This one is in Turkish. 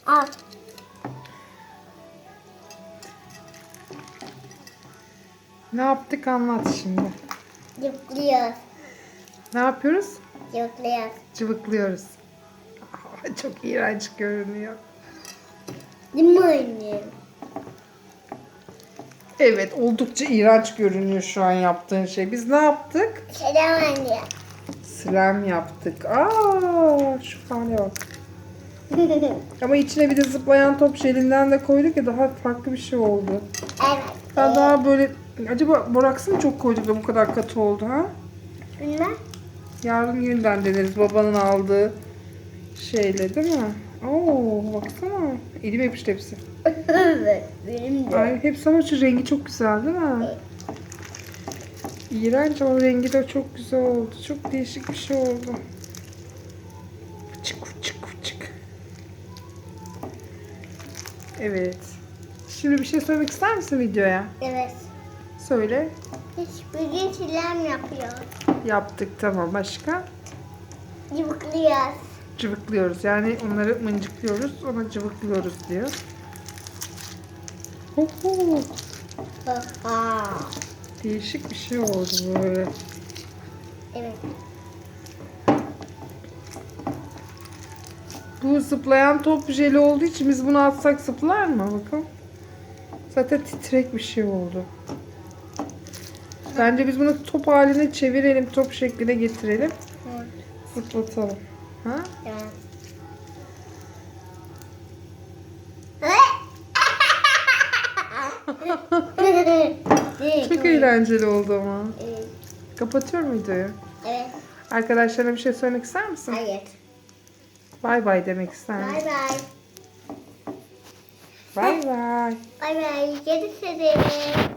Al. Ne yaptık anlat şimdi. Cıvıklıyoruz. Ne yapıyoruz? Cıvıklıyoruz. Cıvıklıyoruz. Çok iğrenç görünüyor. Değil mi anne? Evet, oldukça iğrenç görünüyor şu an yaptığın şey. Biz ne yaptık? Selam anne. Slime yaptık. Aa, şu hale bak. Ama içine bir de zıplayan top jelinden de koyduk ya, daha farklı bir şey oldu. Evet. Ben daha böyle, acaba boraksı mı çok koyduk da bu kadar katı oldu ha? Bilmem. Yarın yeniden deneriz babanın aldığı şeyle, değil mi? Oo, baksana. Elim yapıştı hepsi. Evet. Benim de. Ay, hepsi ama şu rengi çok güzel değil mi? İğrenç ama rengi de çok güzel oldu. Çok değişik bir şey oldu. Fıçık fıçık fıçık. Evet. Şimdi bir şey söylemek ister misin videoya? Evet. Söyle. Bugün silem yapıyoruz. Yaptık, tamam. Başka? Cıvıklıyoruz. Cıvıklıyoruz. Yani onları mıncıklıyoruz. Ona cıvıklıyoruz diyor. Oho. Aha. Değişik bir şey oldu böyle. Evet. Bu zıplayan top jeli olduğu için biz bunu atsak zıplar mı? Bakın. Zaten titrek bir şey oldu. Bence biz bunu top haline çevirelim. Top şekline getirelim. Hı. Zıplatalım. Ha? Evet. Çok eğlenceli oldu ama. Evet. Kapatıyorum videoyu. Evet. Arkadaşlarına bir şey söylemek ister misin? Hayır. Bay bay demek ister Bay misin? bay. Bay bay. Bay bay. Görüşürüz.